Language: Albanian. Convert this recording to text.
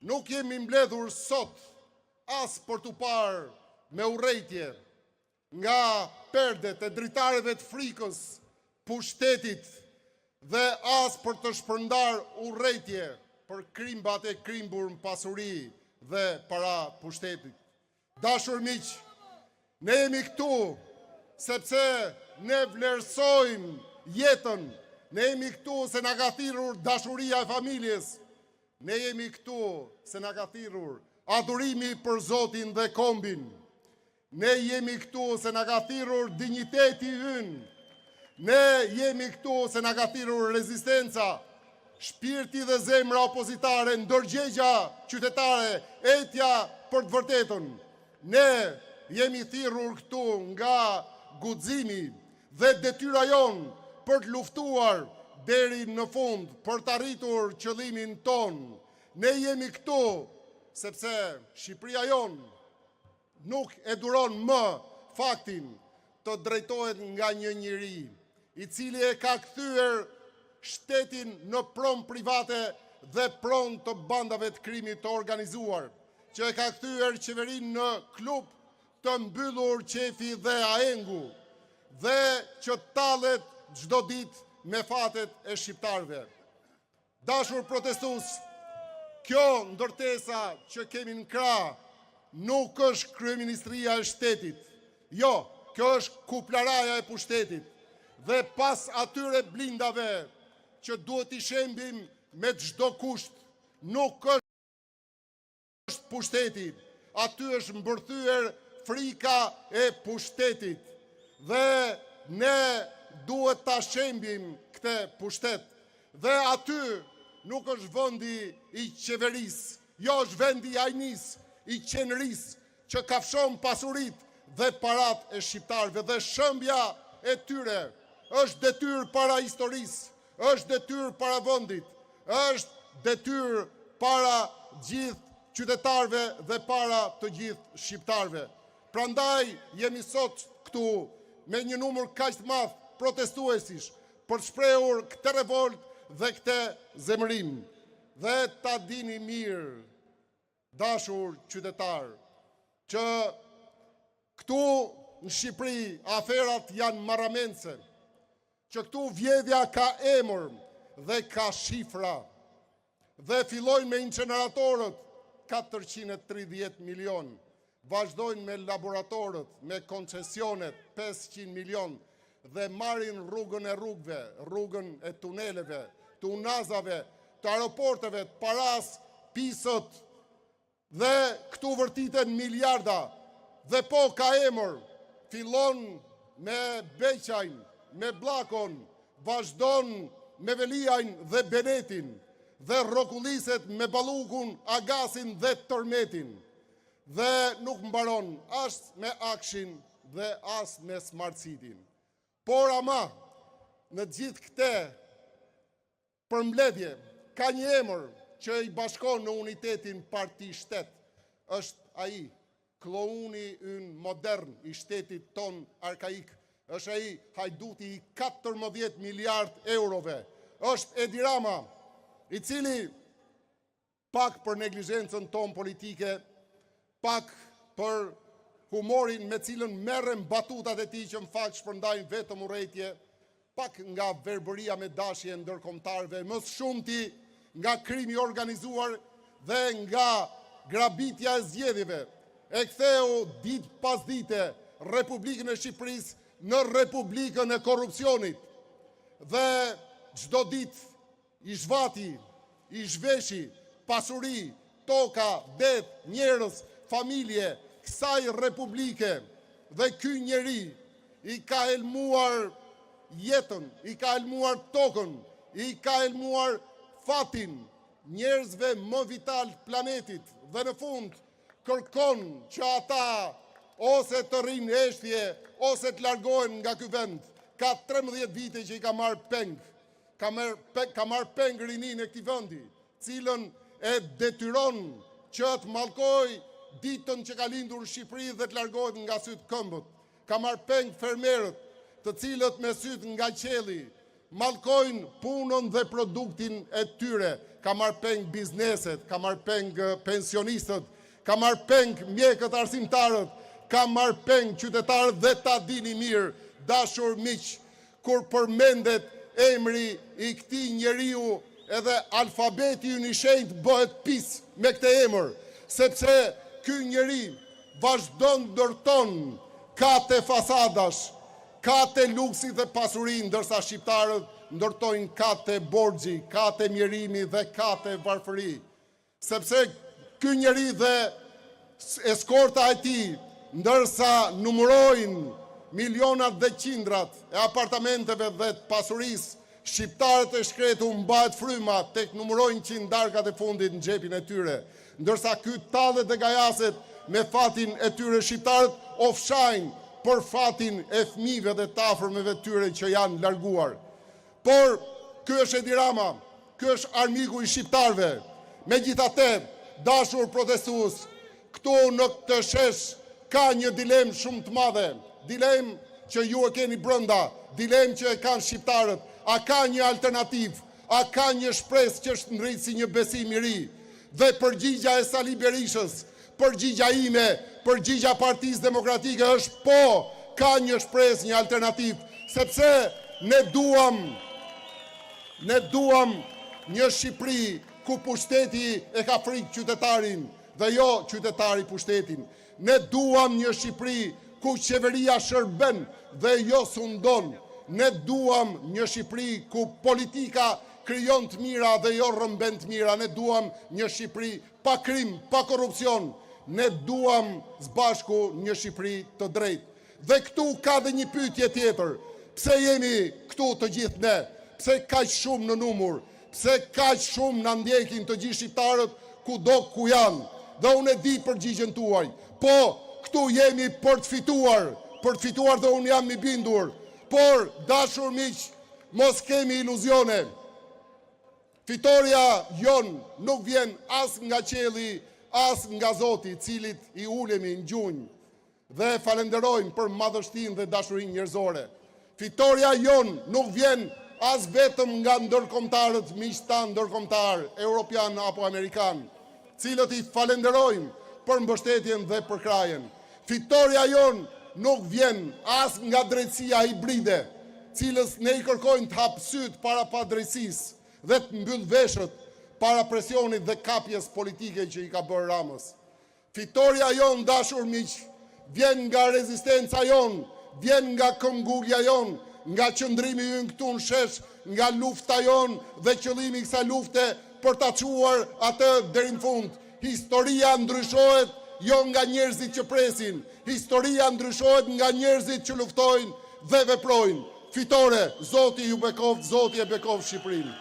Nuk jemi mbledhur sot as për të parë me urrejtje nga perdet e dritarëve të frikës, pushtetit dhe as për të shpërndar urrejtje për krimbat e krimbur në pasuri dhe para pushtetit. Dashur miq, ne jemi këtu sepse ne vlerësojmë jetën, ne jemi këtu se na ka thirrur dashuria e familjes, ne jemi këtu se na ka thirrur adhurimi për Zotin dhe kombin, ne jemi këtu se na ka thirrur dinjiteti ynë, ne jemi këtu se na ka thirrur rezistenca, shpirti dhe zemra opozitare, ndërgjegja qytetare, etja për të vërtetën. Ne jemi thirrur këtu nga guximi dhe detyra jon për të luftuar deri në fund për të arritur qëllimin ton. Ne jemi këtu sepse Shqipëria jon nuk e duron më faktin të drejtohet nga një njeri i cili e ka kthyer shtetin në pron private dhe pron të bandave të krimit të organizuar, që e ka kthyer qeverinë në klub të mbyllur qefi dhe aengu, dhe që tallet çdo ditë me fatet e shqiptarëve. Dashur protestues, kjo ndërtesa që kemi në krah nuk është kryeministria e shtetit. Jo, kjo është kuplaraja e pushtetit. Dhe pas atyre blindave që duhet i shembim me çdo kusht, nuk është pushteti. Aty është mbërthyer frika e pushtetit. Dhe ne duhet ta shembim këtë pushtet. Dhe aty nuk është vendi i qeverisë, jo është vendi i ajnisë, i qenerisë, që kafshon pasuritë dhe parat e shqiptarëve, dhe shëmbja e tyre është detyrë para historisë, është detyrë para vendit, është detyrë para gjithë qytetarëve dhe para të gjithë shqiptarëve. Prandaj jemi sot këtu me një numër kaq të madh protestuesish për të shprehur këtë revolt dhe këtë zemërim. Dhe ta dini mirë, dashur qytetar, që këtu në Shqipëri aferat janë marramense, që këtu vjedhja ka emër dhe ka shifra, dhe fillojnë me inceneratorët 430 milion, vazhdojnë me laboratorët, me koncesionet 500 milion, dhe marrin rrugën e rrugëve, rrugën e tuneleve, të unazave, të aeroporteve, të paras, pisët, dhe këtu vërtiten miliarda, dhe po ka emër, fillon me Beqajn, me Bllakon, vazhdon me Veliajn dhe Benetin, dhe rrokulliset me Ballukun, Agasin dhe Tërmetin. Dhe nuk mbaron as me Akshin dhe as me Smart Cityn. Por ama, në gjithë këte përmbledhje, ka një emër që i bashkon në unitetin parti-shtet, është ai, klouni ynë modern i shtetit ton arkaik, është ai hajduti i 14 miliard eurove, është Edi Rama, i cili pak për neglizhencën ton politike, pak për humorin me cilën merren batutat e tij që në fakt shpërndajnë vetëm urrejtje, pak nga verbëria me dashje ndërkombëtarëve, më shumti nga krimi organizuar dhe nga grabitja e zgjedhjeve, e ktheu ditë pas dite Republikën e Shqipërisë në Republikën e korrupsionit. Dhe çdo ditë i zhvati, i zhveshi pasuri, toka, det, njerëz, familje kësaj republike, dhe ky njeri i ka helmuar jetën, i ka helmuar tokën, i ka helmuar fatin njerëzve më vital të planetit, dhe në fund kërkon që ata ose të rrinë eshtje, ose të largohen nga ky vend. Ka 13 vite që i ka marrë peng, ka marrë peng rinin e këtij vendi, cilën e detyron që të mallkoj ditën që ka lindur në Shqipëri dhe të largohet nga sytë këmbët. Ka marrë peng fermerët, të cilët me sytë nga qelli mallkojnë punën dhe produktin e tyre. Ka marrë peng bizneset, ka marrë peng pensionistët, ka marrë peng mjekët arsimtarët, ka marrë peng qytetarët dhe ta dini mirë, dashur miq, kur përmendet emri i këtij njeriu, edhe alfabeti i shenjtë bëhet pis me këtë emër, sepse ky njeri vazhdon ndërton kate fasadash, kate luksi dhe pasuri, ndërsa shqiptarët ndërtojnë kate borxhi, kate mjerimi dhe kate varfëri. Sepse ky njeri dhe eskorta e tij, ndërsa numërojnë milionat dhe qindrat e apartamenteve dhe të pasurisë, shqiptarët e shkretu mbahet fryma tek numërojnë 100 darkat e fundit në xhepin e tyre. Ndërsa ky tallet dhe gajaset me fatin e tyre, shqiptarët ofshajnë për fatin e fëmijëve dhe të afërmeve tyre që janë larguar. Por ky është Edi Rama, ky është armiku i shqiptarëve. Megjithatë, dashur protestues, këtu në këtë shesh ka një dilemë shumë të madhe, dilemë që ju e keni brenda, dilemë që e kanë shqiptarët. A ka një alternativë? A ka një shpresë që është ngritur si një besim i ri? Dhe përgjigja e Sali Berishës, përgjigja ime, përgjigja Partisë Demokratike është po, ka një shpresë, një alternativë, sepse ne duam një Shqipëri ku pushteti e ka frikë qytetarin dhe jo qytetari pushtetin. Ne duam një Shqipëri ku qeveria shërben dhe jo sundon. Ne duam një Shqipëri ku politika krijon të mira dhe jo rrëmben të mira. Ne duam një Shqipëri pa krim, pa korrupsion. Ne duam së bashku një Shqipëri të drejtë. Dhe këtu ka dhe një pyetje tjetër. Pse jemi këtu të gjithë ne? Pse kaq shumë në numër? Pse kaq shumë na ndjekin të gjithë shqiptarët kudo ku janë? Dhe unë e di përgjigjen tuaj. Po, këtu jemi për të fituar dhe unë jam i bindur. Por, dashur miq, mos kemi iluzione. Fitoria jon nuk vjen as nga qielli, as nga Zoti, i cilit i ulemi në gjunjë dhe falenderojmë për madhështinë dhe dashurinë njerëzore. Fitoria jon nuk vjen as vetëm nga ndërkombëtarët, miqtë tanë ndërkombëtar, europian apo amerikan, cilët i falenderojmë për mbështetjen dhe për krajen. Fitoria jon nuk vjen as nga drejtësia hibride, cilës ne i kërkojmë të hapë syt para padrejtësisë dhe të mbyll veshët para presionit dhe kapjes politike që i ka bërë Ramës. Fitoria jon, dashur miq, vjen nga rezistenca jon, vjen nga këmbgulja jon, nga qëndrimi ynë këtu në shesh, nga lufta jon dhe qëllimi i kësaj lufte për ta çuar atë deri në fund. Historia ndryshohet jo nga njerëzit që presin, historia ndryshohet nga njerëzit që luftojnë dhe veprojnë. Fitore, Zoti ju bekoft, Zoti e bekoft Shqipërinë.